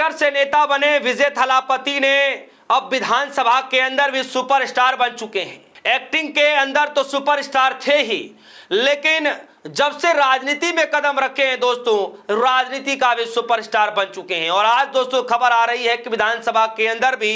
Actor से नेता बने विजय थलापति ने अब विधानसभा के अंदर भी सुपरस्टार बन चुके हैं। एक्टिंग के अंदर तो सुपरस्टार थे ही, लेकिन जब से राजनीति में कदम रखे हैं दोस्तों, राजनीति का भी सुपरस्टार बन चुके हैं। और आज दोस्तों खबर आ रही है कि विधानसभा के अंदर भी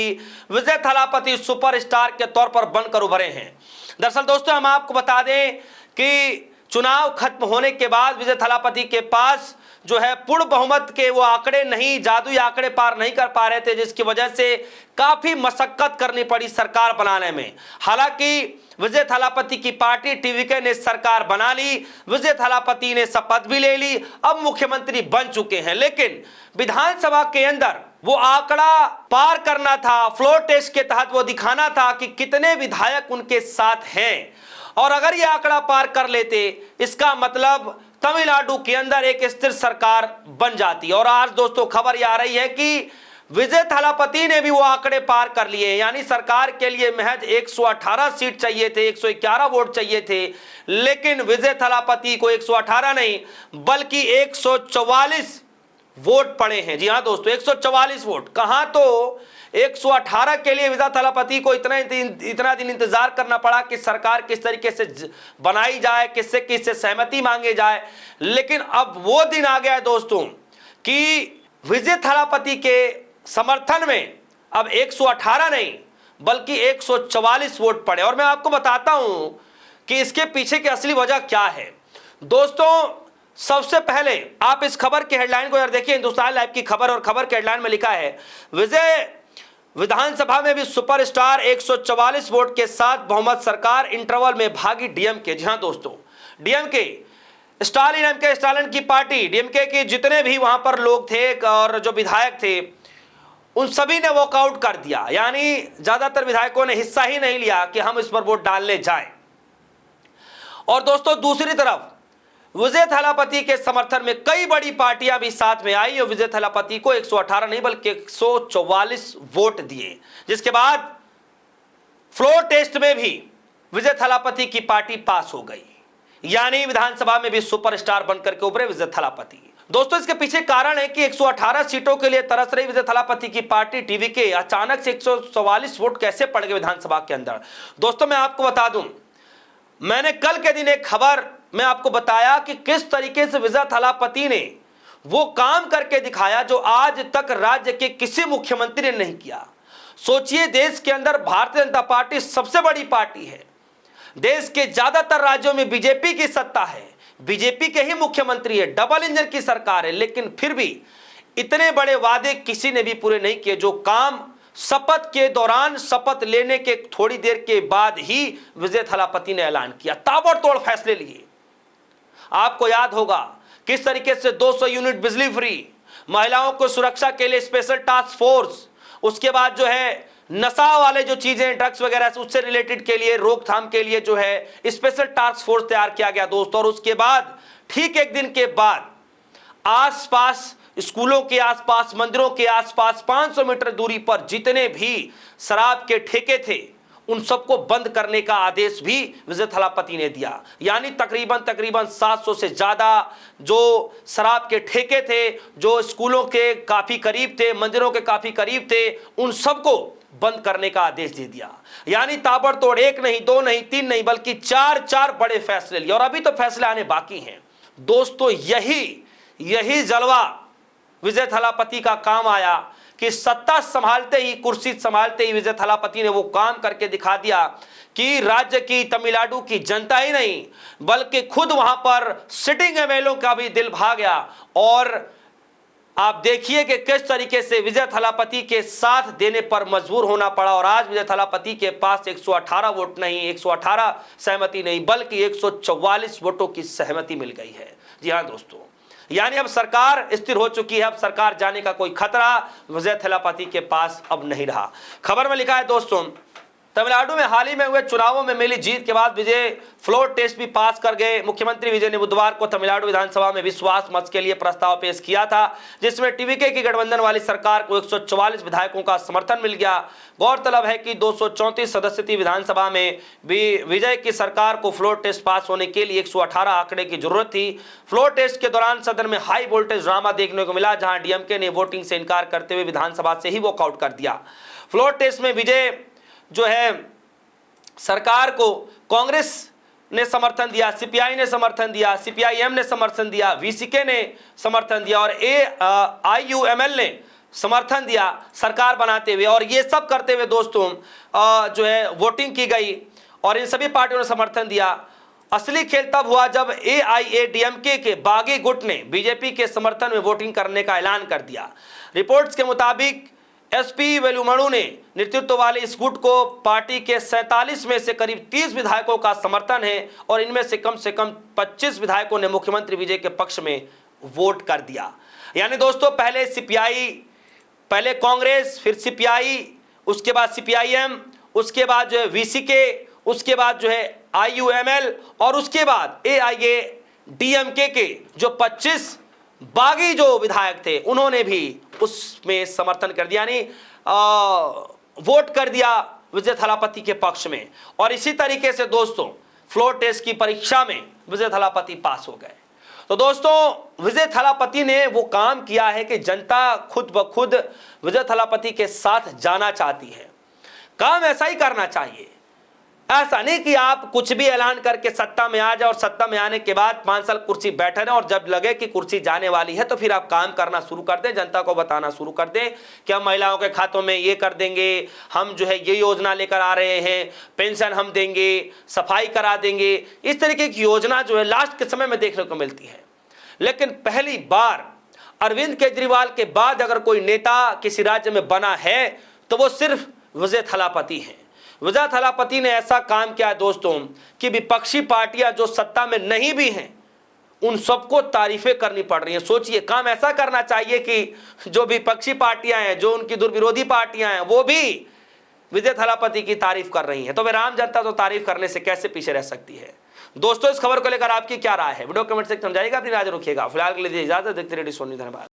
विजय थलापति सुपरस्टार के तौर पर बनकर उभरे हैं। दरअसल दोस्तों हम आपको बता दें कि चुनाव खत्म होने के बाद विजय थलापति के पास जो है पूर्ण बहुमत के वो आंकड़े नहीं, जादुई आंकड़े पार नहीं कर पा रहे थे, जिसकी वजह से काफी मशक्कत करनी पड़ी सरकार बनाने में। हालांकि विजय थलापति की पार्टी टीवीके ने सरकार बना ली, विजय थलापति ने शपथ भी ले ली, अब मुख्यमंत्री बन चुके हैं। लेकिन विधानसभा के अंदर वो आंकड़ा पार करना था, फ्लोर टेस्ट के तहत वो दिखाना था कि कितने विधायक उनके साथ हैं। और अगर ये आंकड़ा पार कर लेते, इसका मतलब तमिलनाडु के अंदर एक स्थिर सरकार बन जाती। और आज दोस्तों खबर ये आ रही है कि विजय थलापति ने भी वो आंकड़े पार कर लिए, यानी सरकार के लिए महज 118 सीट चाहिए थे, 111 वोट चाहिए थे, लेकिन विजय थलापति को 118 नहीं बल्कि 144 वोट पड़े हैं। जी हाँ दोस्तों, 144 वोट। कहां तो 118 के लिए विजय थलापति को इतना दिन इंतजार करना पड़ा कि सरकार किस तरीके से बनाई जाए, किससे किससे सहमति मांगे जाए। लेकिन अब वो दिन आ गया है दोस्तों कि विजय थलापति के समर्थन में अब 118 नहीं बल्कि 144 वोट पड़े। और मैं आपको बताता हूं कि इसके पीछे की असली वजह क्या है। दोस्तों सबसे पहले आप इस खबर की हेडलाइन को यार देखिए, हिंदुस्तान लाइव की खबर, और खबर के हेडलाइन में लिखा है विजय विधानसभा में भी सुपरस्टार, 144 वोट के साथ बहुमत सरकार, इंटरवल में भागी डीएमके। जी हां दोस्तों, डीएमके स्टालिन की पार्टी, डीएमके के जितने भी वहां पर लोग थे और जो विधायक थे उन सभी ने वॉकआउट कर दिया, यानी ज्यादातर विधायकों ने हिस्सा ही नहीं लिया कि हम इस पर वोट डालने जाएं। और दोस्तों दूसरी तरफ विजय थलापति के समर्थन में कई बड़ी पार्टियां भी साथ में आई और विजय थलापति को 118 नहीं बल्कि 144 वोट दिए, जिसके बाद फ्लोर टेस्ट में भी विजय थलापति की पार्टी पास हो गई, यानी विधानसभा में भी सुपरस्टार बनकर के उभरे विजय थलापति। दोस्तों इसके पीछे कारण है कि 118 सीटों के लिए तरस रही विजय थलापति की पार्टी टीवीके अचानक से 144 वोट कैसे पड़ गए विधानसभा के अंदर। दोस्तों मैं आपको बता दूं, मैंने कल के दिन एक खबर में आपको बताया कि किस तरीके से विजय थलापति ने वो काम करके दिखाया जो आज तक राज्य के किसी मुख्यमंत्री ने नहीं किया। सोचिए, देश के अंदर भारतीय जनता पार्टी सबसे बड़ी पार्टी है, देश के ज्यादातर राज्यों में बीजेपी की सत्ता है, बीजेपी के ही मुख्यमंत्री है, डबल इंजन की सरकार है, लेकिन फिर भी इतने बड़े वादे किसी ने भी पूरे नहीं किए जो काम शपथ के दौरान, शपथ लेने के थोड़ी देर के बाद ही विजय थलापति ने ऐलान किया, ताबड़तोड़ फैसले लिए। आपको याद होगा किस तरीके से 200 यूनिट बिजली फ्री, महिलाओं को सुरक्षा के लिए स्पेशल टास्क फोर्स, उसके बाद जो है नशा वाले जो चीजें ड्रग्स वगैरह से उससे रिलेटेड के लिए रोकथाम के लिए जो है स्पेशल टास्क फोर्स तैयार किया गया दोस्तों। और उसके बाद ठीक एक दिन के बाद आसपास स्कूलों के आसपास, मंदिरों के आसपास 500 मीटर दूरी पर जितने भी शराब के ठेके थे उन सबको बंद करने का आदेश भी विजय थलापति ने दिया, यानी तकरीबन 700 से ज्यादा जो शराब के ठेके थे, जो स्कूलों के काफी करीब थे, मंदिरों के काफी करीब थे, उन सबको बंद करने का आदेश दे दिया। यानी ताबड़तोड़ एक नहीं, दो नहीं, तीन नहीं बल्कि चार बड़े फैसले लिए, और अभी तो फैसले आने बाकी हैं। दोस्तों यही जलवा विजय थलापति का काम आया कि सत्ता संभालते ही, कुर्सी संभालते ही विजय थलापति ने वो काम करके दिखा दिया कि राज्य की, तमिलनाडु की जनता ही नहीं बल्कि खुद वहां पर सिटिंग एमएलए का भी दिल भा गया। और आप देखिए कि किस तरीके से विजय थलापति के साथ देने पर मजबूर होना पड़ा। और आज विजय थलापति के पास 118 वोट नहीं, 118 सहमति नहीं बल्कि 144 वोटों की सहमति मिल गई है। जी हाँ दोस्तों, यानी अब सरकार स्थिर हो चुकी है, अब सरकार जाने का कोई खतरा विजय थलापति के पास अब नहीं रहा। खबर में लिखा है दोस्तों तमिलनाडु में हाल ही में हुए चुनावों में मिली जीत के बाद विजय फ्लोर टेस्ट भी पास कर गए। मुख्यमंत्री विजय ने बुधवार को तमिलनाडु विधानसभा में विश्वास मत के लिए प्रस्ताव पेश किया था, जिसमें टीवीके की गठबंधन वाली सरकार को 144 विधायकों का समर्थन मिल गया। गौरतलब है कि 234 सदस्यीय विधानसभा में भी विजय की सरकार को फ्लोर टेस्ट पास होने के लिए 118 आंकड़े की जरूरत थी। फ्लोर टेस्ट के दौरान सदन में हाई वोल्टेज ड्रामा देखने को मिला, जहां डीएमके ने वोटिंग से इनकार करते हुए विधानसभा से ही वॉकआउट कर दिया। फ्लोर टेस्ट में विजय जो है सरकार को कांग्रेस ने समर्थन दिया, सीपीआई ने समर्थन दिया, सीपीआईएम ने समर्थन दिया, वीसीके ने समर्थन दिया और आईयूएमएल ने समर्थन दिया सरकार बनाते हुए। और ये सब करते हुए दोस्तों जो है वोटिंग की गई और इन सभी पार्टियों ने समर्थन दिया। असली खेल तब हुआ जब एआईएडीएमके के बागी गुट ने बीजेपी के समर्थन में वोटिंग करने का ऐलान कर दिया। रिपोर्ट्स के मुताबिक एसपी वेलुमणु ने नेतृत्व वाले इस गुट को पार्टी के 47 में से करीब 30 विधायकों का समर्थन है और इनमें से कम 25 विधायकों ने मुख्यमंत्री विजय के पक्ष में वोट कर दिया। यानी दोस्तों पहले सीपीआई, पहले कांग्रेस, फिर सीपीआई, उसके बाद सीपीआईएम, उसके बाद जो है वीसीके, उसके बाद जो है आईयूएमएल और उसके बाद एआईएडीएमके के जो 25 बागी जो विधायक थे उन्होंने भी उसमें समर्थन कर दिया, यानी वोट कर दिया विजय थलापति के पक्ष में। और इसी तरीके से दोस्तों फ्लोर टेस्ट की परीक्षा में विजय थलापति पास हो गए। तो दोस्तों विजय थलापति ने वो काम किया है कि जनता खुद ब खुद विजय थलापति के साथ जाना चाहती है। काम ऐसा ही करना चाहिए, ऐसा नहीं कि आप कुछ भी ऐलान करके सत्ता में आ जाए और सत्ता में आने के बाद 5 साल कुर्सी बैठे रहे और जब लगे कि कुर्सी जाने वाली है तो फिर आप काम करना शुरू कर दें, जनता को बताना शुरू कर दें कि हम महिलाओं के खातों में ये कर देंगे, हम जो है ये योजना लेकर आ रहे हैं, पेंशन हम देंगे, सफाई करा देंगे। इस तरीके की योजना जो है लास्ट के समय में देखने को मिलती है। लेकिन पहली बार अरविंद केजरीवाल के बाद अगर कोई नेता किसी राज्य में बना है तो वो सिर्फ विजय थलापति हैं। विजय थलापति ने ऐसा काम किया दोस्तों कि विपक्षी पार्टियां जो सत्ता में नहीं भी हैं उन सबको तारीफें करनी पड़ रही हैं। सोचिए, काम ऐसा करना चाहिए कि जो विपक्षी पार्टियां हैं, जो उनकी दुर्विरोधी पार्टियां हैं, वो भी विजय थलापति की तारीफ कर रही हैं। तो वे आम जनता तो तारीफ करने से कैसे पीछे रह सकती है। दोस्तों इस खबर को लेकर आपकी क्या राय है, वीडियो कमेंट सेक्शन में समझाइएगा, अपनी राय रखिएगा। फिलहाल के लिए इजाजत, देखते रहिए सोनी, धन्यवाद।